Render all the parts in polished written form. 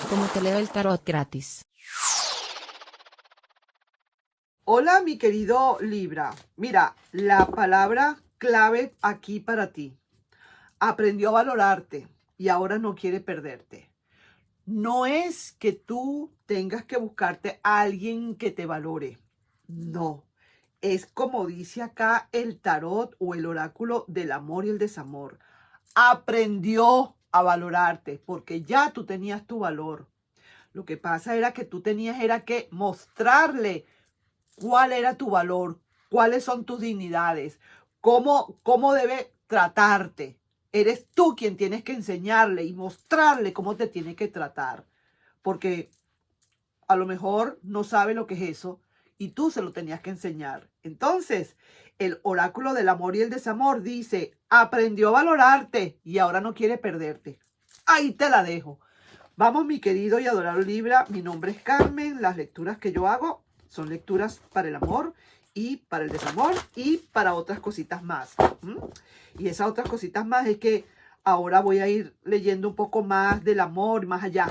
como te leo el tarot gratis. Hola, mi querido Libra. Mira, la palabra clave aquí para ti. Aprendió a valorarte y ahora no quiere perderte. No es que tú tengas que buscarte a alguien que te valore. No. Es como dice acá el tarot o el oráculo del amor y el desamor. Aprendió a valorarte porque ya tú tenías tu valor. Lo que pasa era que tú tenías que mostrarle cuál era tu valor, cuáles son tus dignidades, cómo debe tratarte. Eres tú quien tienes que enseñarle y mostrarle cómo te tiene que tratar. Porque a lo mejor no sabe lo que es eso y tú se lo tenías que enseñar. Entonces, el oráculo del amor y el desamor dice, aprendió a valorarte y ahora no quiere perderte. Ahí te la dejo. Vamos, mi querido y adorado Libra, mi nombre es Carmen. Las lecturas que yo hago son lecturas para el amor y para el desamor y para otras cositas más. Y esas otras cositas más es que ahora voy a ir leyendo un poco más del amor, más allá.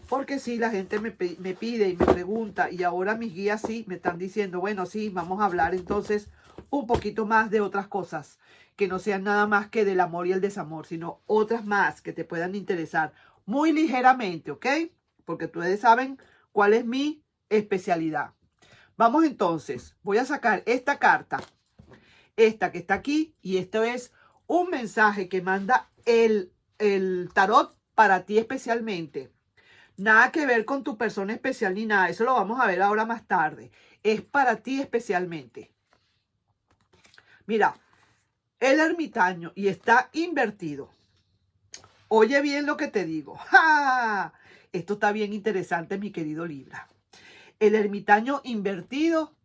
Porque sí, la gente me pide y me pregunta y ahora mis guías sí me están diciendo, bueno, sí, vamos a hablar entonces un poquito más de otras cosas, que no sean nada más que del amor y el desamor, sino otras más que te puedan interesar muy ligeramente, ¿ok? Porque ustedes saben cuál es mi especialidad. Vamos entonces, voy a sacar esta carta, esta que está aquí, y esto es un mensaje que manda el tarot para ti especialmente. Nada que ver con tu persona especial ni nada. Eso lo vamos a ver ahora más tarde. Es para ti especialmente. Mira, el ermitaño y está invertido. Oye bien lo que te digo. ¡Ja! Esto está bien interesante, mi querido Libra. El ermitaño invertido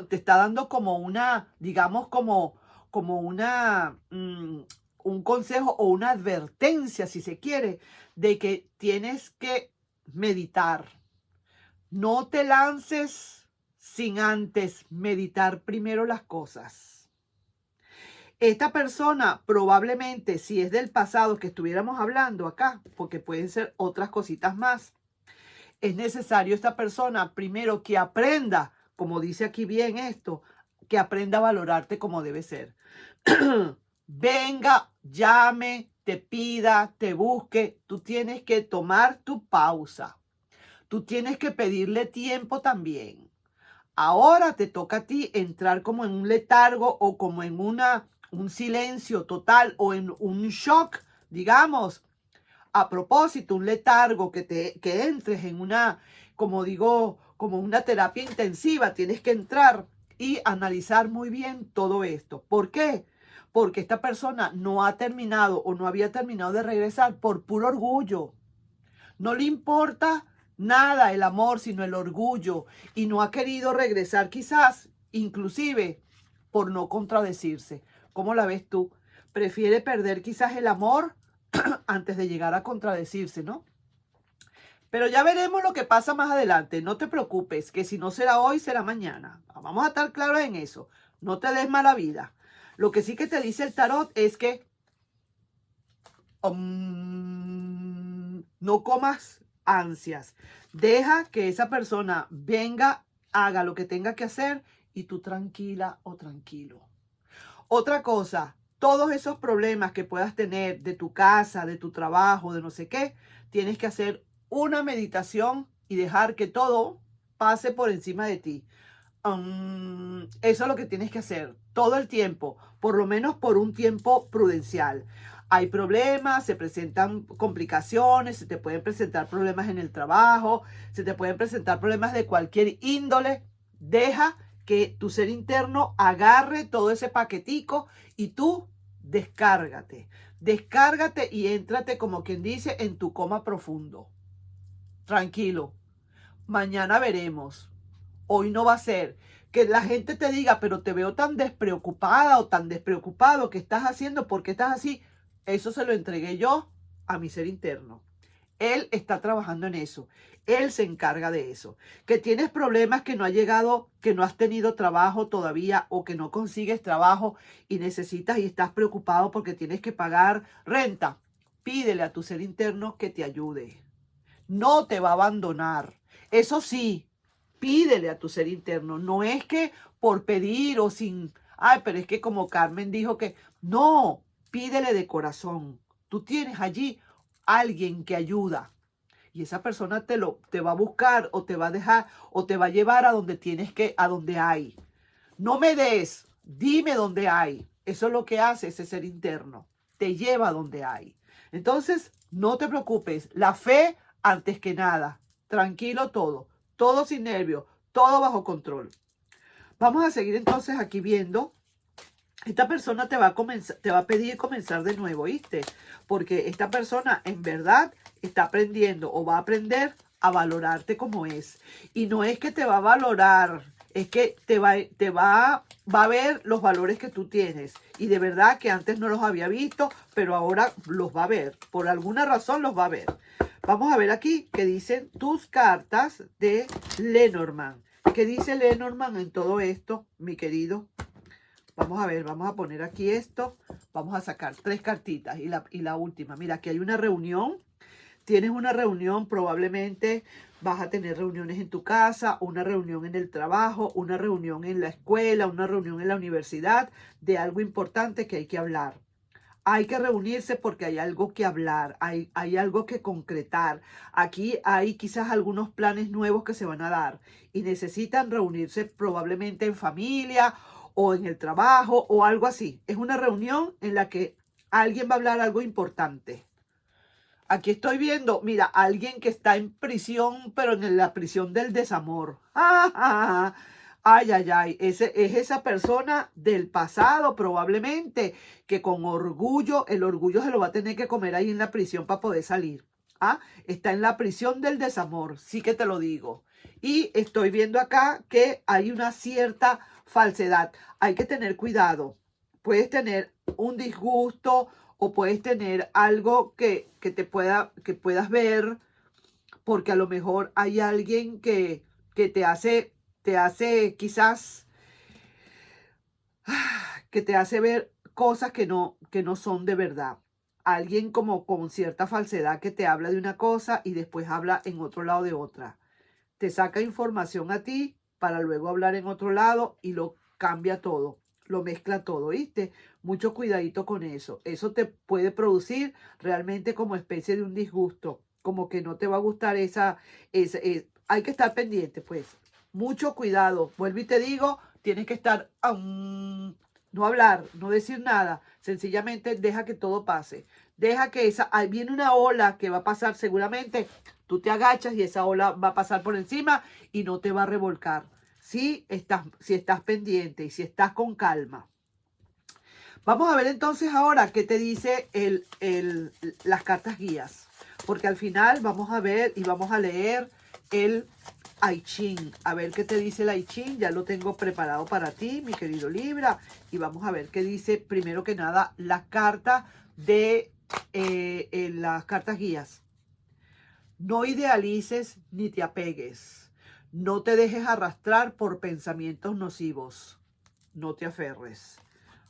te está dando como una, digamos, como una, un consejo o una advertencia, si se quiere, de que tienes que meditar. No te lances sin antes meditar primero las cosas. Esta persona probablemente, si es del pasado que estuviéramos hablando acá, porque pueden ser otras cositas más, es necesario esta persona primero que aprenda, como dice aquí bien esto, que aprenda a valorarte como debe ser. Venga, llame, te pida, te busque, tú tienes que tomar tu pausa. Tú tienes que pedirle tiempo también. Ahora te toca a ti entrar como en un letargo o como en un silencio total o en un shock, digamos. A propósito, un letargo que entres en una, como digo, como una terapia intensiva. Tienes que entrar y analizar muy bien todo esto. ¿Por qué? Porque esta persona no ha terminado o no había terminado de regresar por puro orgullo. No le importa nada el amor, sino el orgullo. Y no ha querido regresar quizás, inclusive, por no contradecirse. ¿Cómo la ves tú? Prefiere perder quizás el amor antes de llegar a contradecirse, ¿no? Pero ya veremos lo que pasa más adelante. No te preocupes, que si no será hoy, será mañana. Vamos a estar claros en eso. No te des mala vida. Lo que sí que te dice el tarot es que no comas ansias. Deja que esa persona venga, haga lo que tenga que hacer y tú tranquila o tranquilo. Otra cosa, todos esos problemas que puedas tener de tu casa, de tu trabajo, de no sé qué, tienes que hacer una meditación y dejar que todo pase por encima de ti. Eso es lo que tienes que hacer todo el tiempo, por lo menos por un tiempo prudencial. Hay problemas, se presentan complicaciones, se te pueden presentar problemas en el trabajo, se te pueden presentar problemas de cualquier índole. Deja que tu ser interno agarre todo ese paquetico y tú descárgate. Descárgate y éntrate, como quien dice, en tu coma profundo. Tranquilo. Mañana veremos. Hoy no va a ser. Que la gente te diga, pero te veo tan despreocupada o tan despreocupado. ¿Qué estás haciendo? ¿Por qué estás así? Eso se lo entregué yo a mi ser interno. Él está trabajando en eso. Él se encarga de eso. Que tienes problemas, que no ha llegado, que no has tenido trabajo todavía o que no consigues trabajo y necesitas y estás preocupado porque tienes que pagar renta. Pídele a tu ser interno que te ayude. no te va a abandonar. Eso sí, pídele a tu ser interno. No es que por pedir o sin, ay, pero es que como Carmen dijo que, no, pídele de corazón. Tú tienes allí alguien que ayuda. Y esa persona te va a buscar o te va a dejar o te va a llevar a donde tienes que, a donde hay. No me des, dime dónde hay. Eso es lo que hace ese ser interno. Te lleva a donde hay. Entonces, no te preocupes. La fe antes que nada. Tranquilo todo. Todo sin nervios. Todo bajo control. Vamos a seguir entonces aquí viendo. Esta persona te va a pedir comenzar de nuevo, ¿viste? Porque esta persona en verdad está aprendiendo o va a aprender a valorarte como es. Y no es que te va a valorar, es que va a ver los valores que tú tienes. Y de verdad que antes no los había visto, pero ahora los va a ver. Por alguna razón los va a ver. Vamos a ver aquí que dicen tus cartas de Lenormand. ¿Qué dice Lenormand en todo esto, mi querido? Vamos a ver, vamos a poner aquí esto. Vamos a sacar 3 cartitas y la última. Mira, aquí hay una reunión. Tienes una reunión, probablemente vas a tener reuniones en tu casa, una reunión en el trabajo, una reunión en la escuela, una reunión en la universidad, de algo importante que hay que hablar. Hay que reunirse porque hay algo que hablar, hay algo que concretar. Aquí hay quizás algunos planes nuevos que se van a dar y necesitan reunirse probablemente en familia o en el trabajo o algo así. Es una reunión en la que alguien va a hablar algo importante. Aquí estoy viendo, mira, alguien que está en prisión, pero en la prisión del desamor. Ay, ay, ay. Es esa persona del pasado, probablemente, que con orgullo, el orgullo se lo va a tener que comer ahí en la prisión para poder salir. Está en la prisión del desamor, sí que te lo digo. Y estoy viendo acá que hay una cierta falsedad. Hay que tener cuidado. Puedes tener un disgusto o puedes tener algo que puedas ver, porque a lo mejor hay alguien que te hace quizás, que te hace ver cosas que no son de verdad. Alguien como con cierta falsedad que te habla de una cosa y después habla en otro lado de otra. Te saca información a ti para luego hablar en otro lado y lo cambia todo, lo mezcla todo, ¿viste? Mucho cuidadito con eso. Eso te puede producir realmente como especie de un disgusto, como que no te va a gustar hay que estar pendiente, pues. Mucho cuidado. Vuelvo y te digo, tienes que estar, no hablar, no decir nada. Sencillamente deja que todo pase. Deja que ahí viene una ola que va a pasar seguramente. Tú te agachas y esa ola va a pasar por encima y no te va a revolcar. Si estás pendiente y si estás con calma. Vamos a ver entonces ahora qué te dice las cartas guías. Porque al final vamos a ver y vamos a leer el I Ching. A ver qué te dice el I Ching. Ya lo tengo preparado para ti, mi querido Libra. Y vamos a ver qué dice primero que nada la carta de las cartas guías. No idealices ni te apegues. No te dejes arrastrar por pensamientos nocivos. No te aferres.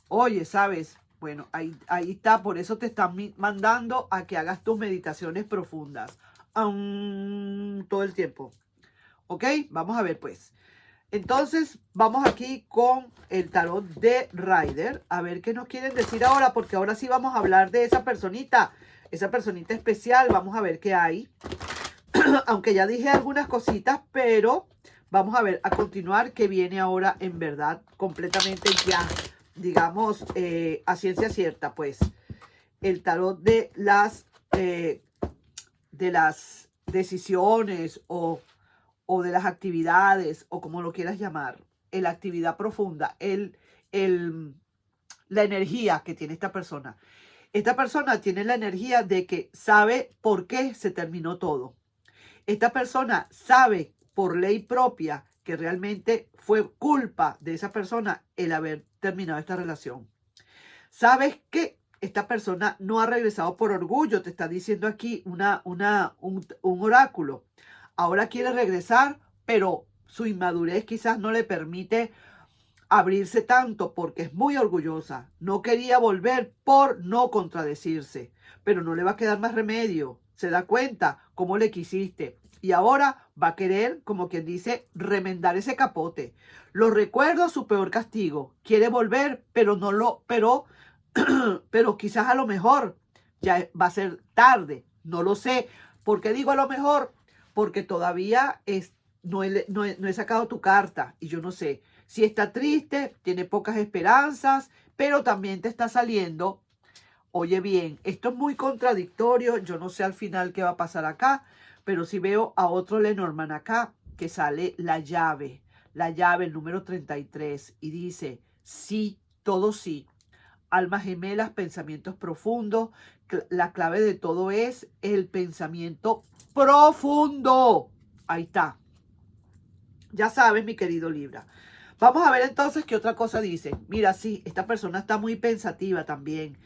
Oye, ¿sabes? Bueno, ahí está. Por eso te están mandando a que hagas tus meditaciones profundas. Todo el tiempo. ¿Ok? Vamos a ver, pues. Entonces, vamos aquí con el tarot de Rider. A ver qué nos quieren decir ahora, porque ahora sí vamos a hablar de esa personita especial. Vamos a ver qué hay. Aunque ya dije algunas cositas, pero vamos a ver, a continuar qué viene ahora en verdad, completamente ya, digamos, a ciencia cierta, pues. El tarot de las decisiones o de las actividades, o como lo quieras llamar, la actividad profunda, la energía que tiene esta persona. Esta persona tiene la energía de que sabe por qué se terminó todo. Esta persona sabe por ley propia que realmente fue culpa de esa persona el haber terminado esta relación. Sabes que esta persona no ha regresado por orgullo, te está diciendo aquí un oráculo. Ahora quiere regresar, pero su inmadurez quizás no le permite abrirse tanto porque es muy orgullosa. No quería volver por no contradecirse, pero no le va a quedar más remedio. se da cuenta cómo le quisiste. Y ahora va a querer, como quien dice, remendar ese capote. Los recuerdos, su peor castigo. Quiere volver, pero quizás a lo mejor ya va a ser tarde. No lo sé. ¿Por qué digo a lo mejor? Porque todavía no he sacado tu carta y yo no sé. Si está triste, tiene pocas esperanzas, pero también te está saliendo. Oye bien, esto es muy contradictorio. Yo no sé al final qué va a pasar acá, pero si veo a otro Lenormand acá que sale la llave, el número 33, y dice sí, todo sí. Almas gemelas, pensamientos profundos. La clave de todo es el pensamiento profundo. Ahí está. Ya sabes, mi querido Libra. Vamos a ver entonces qué otra cosa dice. Mira, sí, esta persona está muy pensativa también.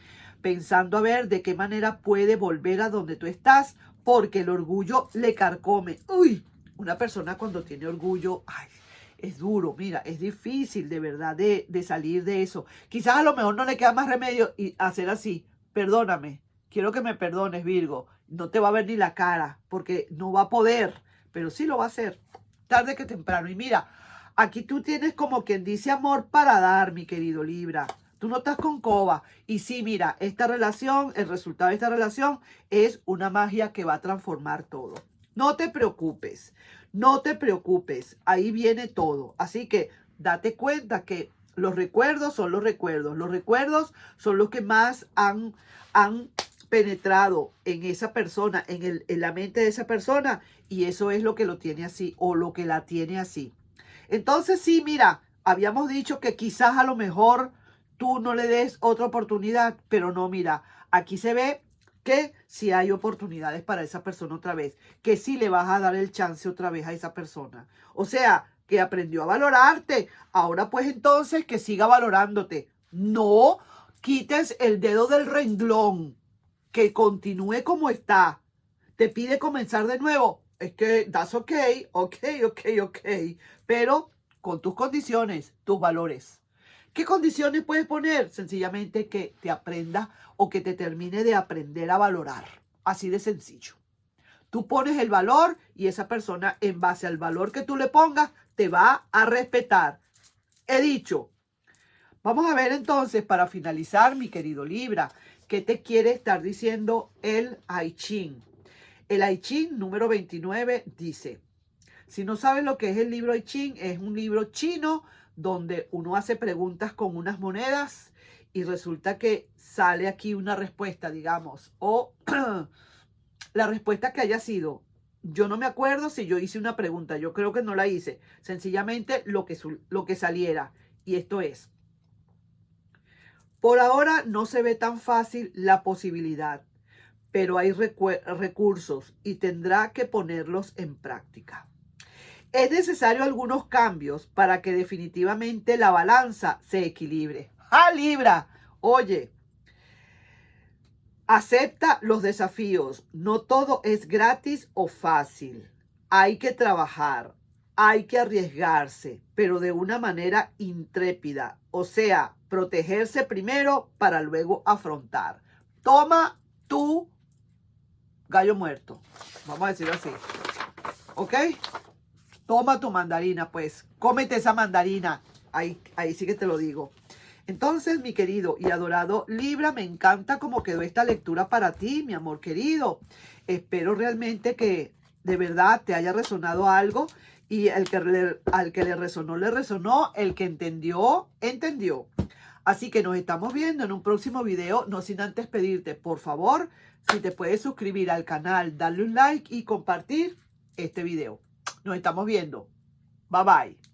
Pensando a ver de qué manera puede volver a donde tú estás, porque el orgullo le carcome. Uy, una persona cuando tiene orgullo, ay, es duro, mira, es difícil de verdad de salir de eso. Quizás a lo mejor no le queda más remedio y hacer así. Perdóname, quiero que me perdones, Virgo. No te va a ver ni la cara, porque no va a poder, pero sí lo va a hacer, tarde que temprano. Y mira, aquí tú tienes como quien dice amor para dar, mi querido Libra. Tú no estás con coba. Y sí, mira, esta relación, el resultado de esta relación es una magia que va a transformar todo. No te preocupes, no te preocupes. Ahí viene todo. Así que date cuenta que los recuerdos son los recuerdos. Los recuerdos son los que más han penetrado en esa persona, en la mente de esa persona. Y eso es lo que lo tiene así o lo que la tiene así. Entonces sí, mira, habíamos dicho que quizás a lo mejor tú no le des otra oportunidad, pero no, mira, aquí se ve que sí hay oportunidades para esa persona otra vez, que sí le vas a dar el chance otra vez a esa persona. O sea, que aprendió a valorarte, ahora pues entonces que siga valorándote. No quites el dedo del renglón, que continúe como está. Te pide comenzar de nuevo. Es que that's ok, pero con tus condiciones, tus valores. ¿Qué condiciones puedes poner? Sencillamente que te aprenda o que te termine de aprender a valorar. Así de sencillo. Tú pones el valor y esa persona, en base al valor que tú le pongas, te va a respetar. He dicho. Vamos a ver entonces, para finalizar, mi querido Libra, ¿qué te quiere estar diciendo el I Ching? El I Ching número 29 dice: si no sabes lo que es el libro I Ching, es un libro chino donde uno hace preguntas con unas monedas y resulta que sale aquí una respuesta, digamos, o la respuesta que haya sido. Yo no me acuerdo si yo hice una pregunta, yo creo que no la hice, sencillamente lo que saliera. Y esto es: por ahora no se ve tan fácil la posibilidad, pero hay recursos y tendrá que ponerlos en práctica. Es necesario algunos cambios para que definitivamente la balanza se equilibre. ¡Ah, Libra! Oye, acepta los desafíos. No todo es gratis o fácil. Hay que trabajar, hay que arriesgarse, pero de una manera intrépida. O sea, protegerse primero para luego afrontar. Toma tu gallo muerto. Vamos a decirlo así. ¿Ok? Toma tu mandarina, pues. Cómete esa mandarina. Ahí sí que te lo digo. Entonces, mi querido y adorado Libra, me encanta cómo quedó esta lectura para ti, mi amor querido. Espero realmente que de verdad te haya resonado algo. Y al que le resonó. El que entendió, entendió. Así que nos estamos viendo en un próximo video. No sin antes pedirte, por favor, si te puedes suscribir al canal, darle un like y compartir este video. Nos estamos viendo. Bye bye.